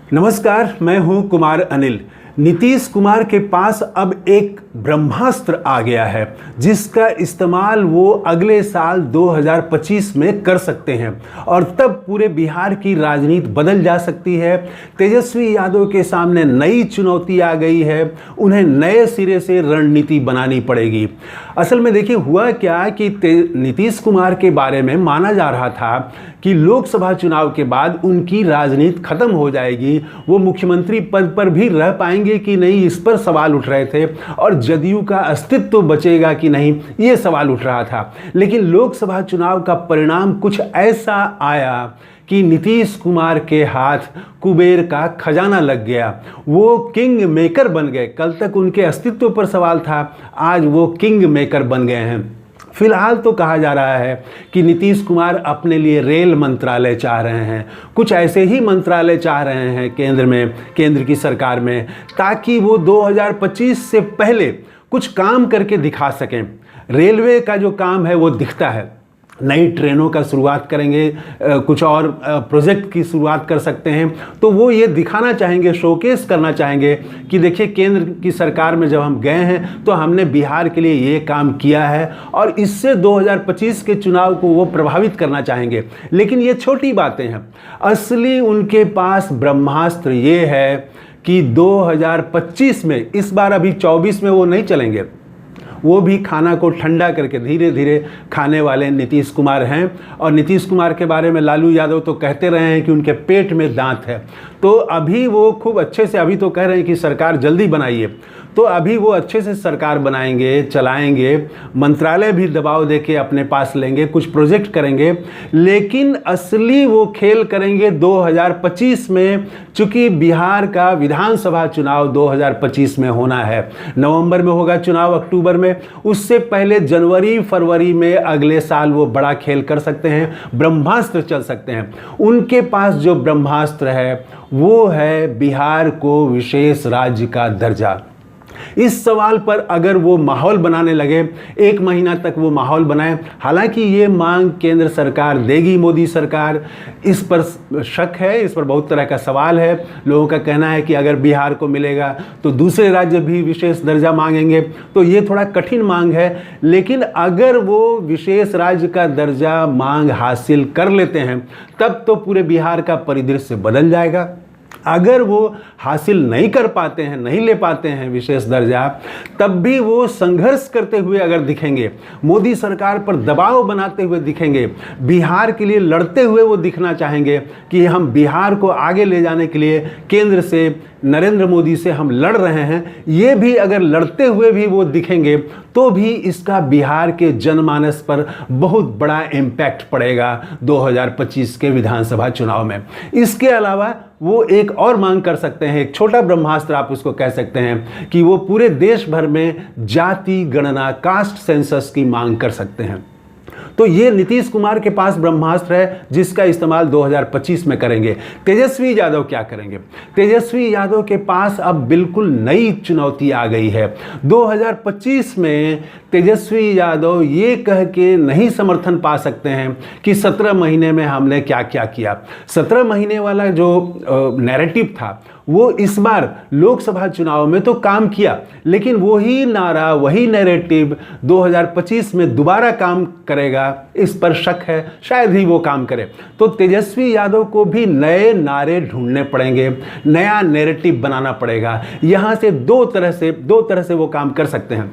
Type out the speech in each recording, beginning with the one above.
नमस्कार, मैं हूं कुमार अनिल। नीतीश कुमार के पास अब एक ब्रह्मास्त्र आ गया है जिसका इस्तेमाल वो अगले साल 2025 में कर सकते हैं और तब पूरे बिहार की राजनीति बदल जा सकती है। तेजस्वी यादव के सामने नई चुनौती आ गई है, उन्हें नए सिरे से रणनीति बनानी पड़ेगी। असल में देखिए हुआ क्या कि नीतीश कुमार के बारे में माना जा रहा था कि लोकसभा चुनाव के बाद उनकी राजनीति खत्म हो जाएगी, वो मुख्यमंत्री पद पर भी रह पाएंगे कि नहीं, इस पर सवाल उठ रहे थे और जदयू का अस्तित्व तो बचेगा कि नहीं, ये सवाल उठ रहा था। लेकिन लोकसभा चुनाव का परिणाम कुछ ऐसा आया कि नीतीश कुमार के हाथ कुबेर का खजाना लग गया, वो किंग मेकर बन गए। कल तक उनके अस्तित्व पर सवाल था, आज वो किंग मेकर बन गए हैं। फिलहाल तो कहा जा रहा है कि नीतीश कुमार अपने लिए रेल मंत्रालय चाह रहे हैं, कुछ ऐसे ही मंत्रालय चाह रहे हैं केंद्र की सरकार में, ताकि वो 2025 से पहले कुछ काम करके दिखा सकें। रेलवे का जो काम है वो दिखता है, नई ट्रेनों का शुरुआत करेंगे, कुछ और प्रोजेक्ट की शुरुआत कर सकते हैं, तो वो ये दिखाना चाहेंगे, शोकेस करना चाहेंगे कि देखिए केंद्र की सरकार में जब हम गए हैं तो हमने बिहार के लिए ये काम किया है, और इससे 2025 के चुनाव को वो प्रभावित करना चाहेंगे। लेकिन ये छोटी बातें हैं, असली उनके पास ब्रह्मास्त्र ये है कि 2025 में, इस बार अभी 24 में वो नहीं चलेंगे, वो भी खाना को ठंडा करके धीरे धीरे खाने वाले नीतीश कुमार हैं। और नीतीश कुमार के बारे में लालू यादव तो कहते रहे हैं कि उनके पेट में दांत है, तो अभी वो खूब अच्छे से, अभी तो कह रहे हैं कि सरकार जल्दी बनाइए, तो अभी वो अच्छे से सरकार बनाएंगे, चलाएंगे, मंत्रालय भी दबाव देके अपने पास लेंगे, कुछ प्रोजेक्ट करेंगे। लेकिन असली वो खेल करेंगे 2025 में, चूंकि बिहार का विधानसभा चुनाव 2025 में होना है। नवंबर में होगा चुनाव, अक्टूबर में, उससे पहले जनवरी फरवरी में अगले साल वो बड़ा खेल कर सकते हैं, ब्रह्मास्त्र चल सकते हैं। उनके पास जो ब्रह्मास्त्र है वो है बिहार को विशेष राज्य का दर्जा। इस सवाल पर अगर वो माहौल बनाने लगे, 1 महीना तक वो माहौल बनाए, हालांकि ये मांग केंद्र सरकार देगी, मोदी सरकार, इस पर शक है, इस पर बहुत तरह का सवाल है। लोगों का कहना है कि अगर बिहार को मिलेगा तो दूसरे राज्य भी विशेष दर्जा मांगेंगे, तो ये थोड़ा कठिन मांग है। लेकिन अगर वो विशेष राज्य का दर्जा मांग हासिल कर लेते हैं तब तो पूरे बिहार का परिदृश्य बदल जाएगा। अगर वो हासिल नहीं कर पाते हैं, नहीं ले पाते हैं विशेष दर्जा, तब भी वो संघर्ष करते हुए अगर दिखेंगे, मोदी सरकार पर दबाव बनाते हुए दिखेंगे, बिहार के लिए लड़ते हुए वो दिखना चाहेंगे कि हम बिहार को आगे ले जाने के लिए केंद्र से, नरेंद्र मोदी से हम लड़ रहे हैं, ये भी अगर लड़ते हुए भी वो दिखेंगे तो भी इसका बिहार के जनमानस पर बहुत बड़ा इम्पैक्ट पड़ेगा 2025 के विधानसभा चुनाव में। इसके अलावा वो एक और मांग कर सकते हैं, एक छोटा ब्रह्मास्त्र आप उसको कह सकते हैं, कि वो पूरे देश भर में जाति गणना, कास्ट सेंसस की मांग कर सकते हैं। तो ये नीतीश कुमार के पास ब्रह्मास्त्र है जिसका इस्तेमाल 2025 में करेंगे। तेजस्वी यादव क्या करेंगे? तेजस्वी यादव के पास अब बिल्कुल नई चुनौती आ गई है। 2025 में तेजस्वी यादव ये कह के नहीं समर्थन पा सकते हैं कि 17 महीने में हमने क्या क्या किया। 17 महीने वाला जो नैरेटिव था वो इस बार लोकसभा चुनाव में तो काम किया, लेकिन वही नारा, वही नैरेटिव 2025 में दोबारा काम करेगा, इस पर शक है, शायद ही वो काम करे। तो तेजस्वी यादव को भी नए नारे ढूंढने पड़ेंगे, नया नैरेटिव बनाना पड़ेगा। यहाँ से दो तरह से वो काम कर सकते हैं।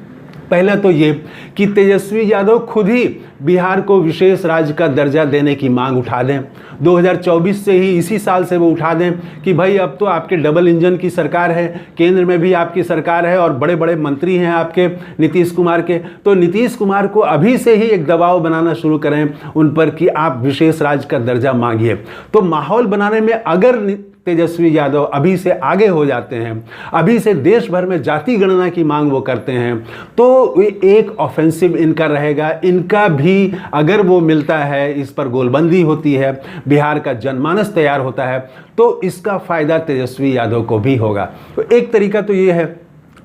पहला तो ये कि तेजस्वी यादव खुद ही बिहार को विशेष राज्य का दर्जा देने की मांग उठा दें, 2024 से ही, इसी साल से वो उठा दें कि भाई अब तो आपके डबल इंजन की सरकार है, केंद्र में भी आपकी सरकार है और बड़े बड़े मंत्री हैं आपके नीतीश कुमार के, तो नीतीश कुमार को अभी से ही एक दबाव बनाना शुरू करें उन पर कि आप विशेष राज्य का दर्जा मांगिए। तो माहौल बनाने में अगर तेजस्वी यादव अभी से आगे हो जाते हैं, अभी से देश भर में जाति गणना की मांग वो करते हैं, तो एक ऑफेंसिव इनका रहेगा। इनका भी अगर वो मिलता है, इस पर गोलबंदी होती है, बिहार का जनमानस तैयार होता है, तो इसका फायदा तेजस्वी यादव को भी होगा। तो एक तरीका तो ये है।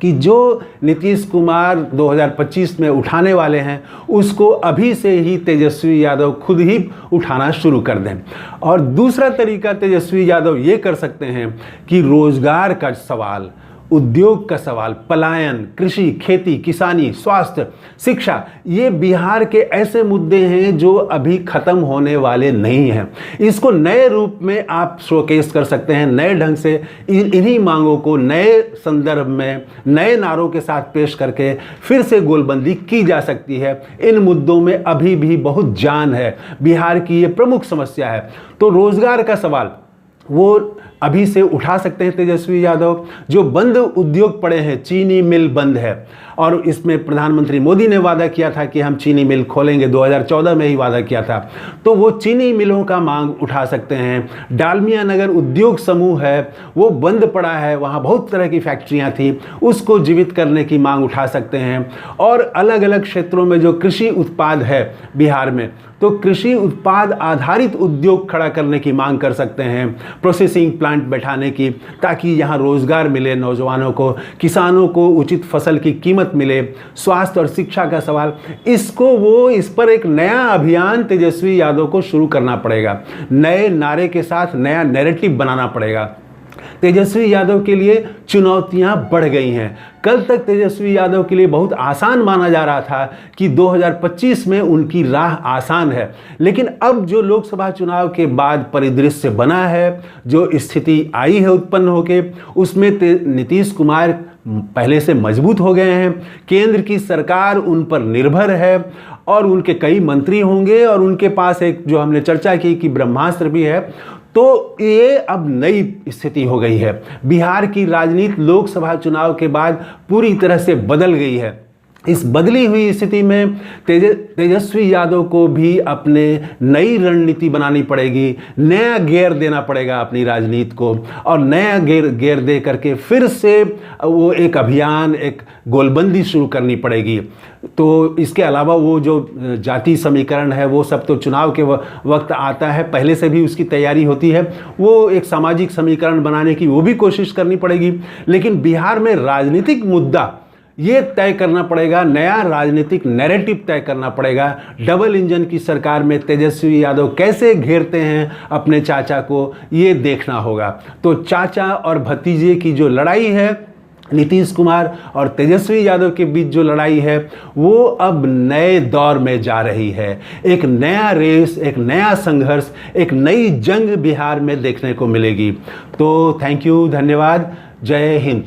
कि जो नीतीश कुमार 2025 में उठाने वाले हैं उसको अभी से ही तेजस्वी यादव खुद ही उठाना शुरू कर दें। और दूसरा तरीका तेजस्वी यादव ये कर सकते हैं कि रोजगार का सवाल, उद्योग का सवाल, पलायन, कृषि, खेती, किसानी, स्वास्थ्य, शिक्षा, ये बिहार के ऐसे मुद्दे हैं जो अभी खत्म होने वाले नहीं हैं। इसको नए रूप में आप शोकेस कर सकते हैं, नए ढंग से इन्हीं मांगों को नए संदर्भ में नए नारों के साथ पेश करके फिर से गोलबंदी की जा सकती है। इन मुद्दों में अभी भी बहुत जान है, बिहार की ये प्रमुख समस्या है। तो रोजगार का सवाल वो अभी से उठा सकते हैं तेजस्वी यादव। जो बंद उद्योग पड़े हैं, चीनी मिल बंद है और इसमें प्रधानमंत्री मोदी ने वादा किया था कि हम चीनी मिल खोलेंगे, 2014 में ही वादा किया था, तो वो चीनी मिलों का मांग उठा सकते हैं। डालमिया नगर उद्योग समूह है वो बंद पड़ा है, वहाँ बहुत तरह की फैक्ट्रियाँ थी, उसको जीवित करने की मांग उठा सकते हैं। और अलग अलग क्षेत्रों में जो कृषि उत्पाद है बिहार में, तो कृषि उत्पाद आधारित उद्योग खड़ा करने की मांग कर सकते हैं, प्रोसेसिंग प्लांट बैठाने की, ताकि यहाँ रोजगार मिले नौजवानों को, किसानों को उचित फसल की कीमत मिले। स्वास्थ्य और शिक्षा का सवाल, इस पर एक नया अभियान तेजस्वी यादव को शुरू करना पड़ेगा, नए नारे के साथ नया नैरेटिव बनाना पड़ेगा। तेजस्वी यादव के लिए चुनौतियां बढ़ गई हैं। कल तक तेजस्वी यादव के लिए बहुत आसान माना जा रहा था कि 2025 में उनकी राह आसान है, लेकिन अब जो लोकसभा चुनाव के बाद परिदृश्य बना है, जो स्थिति आई है उत्पन्न होके, उसमें नीतीश कुमार पहले से मजबूत हो गए हैं, केंद्र की सरकार उन पर निर्भर है और उनके कई मंत्री होंगे और उनके पास एक जो हमने चर्चा की कि ब्रह्मास्त्र भी है। तो ये अब नई स्थिति हो गई है। बिहार की राजनीति लोकसभा चुनाव के बाद पूरी तरह से बदल गई है। इस बदली हुई स्थिति में तेजस्वी यादव को भी अपने नई रणनीति बनानी पड़ेगी, नया गियर देना पड़ेगा अपनी राजनीति को, और नया गियर दे करके फिर से वो एक अभियान, एक गोलबंदी शुरू करनी पड़ेगी। तो इसके अलावा वो जो जाति समीकरण है वो सब तो चुनाव के वक्त आता है, पहले से भी उसकी तैयारी होती है। वो एक सामाजिक समीकरण बनाने की वो भी कोशिश करनी पड़ेगी। लेकिन बिहार में राजनीतिक मुद्दा ये तय करना पड़ेगा, नया राजनीतिक नैरेटिव तय करना पड़ेगा। डबल इंजन की सरकार में तेजस्वी यादव कैसे घेरते हैं अपने चाचा को, ये देखना होगा। तो चाचा और भतीजे की जो लड़ाई है, नीतीश कुमार और तेजस्वी यादव के बीच जो लड़ाई है, वो अब नए दौर में जा रही है। एक नया रेस, एक नया संघर्ष, एक नई जंग बिहार में देखने को मिलेगी। तो थैंक यू, धन्यवाद, जय हिंद।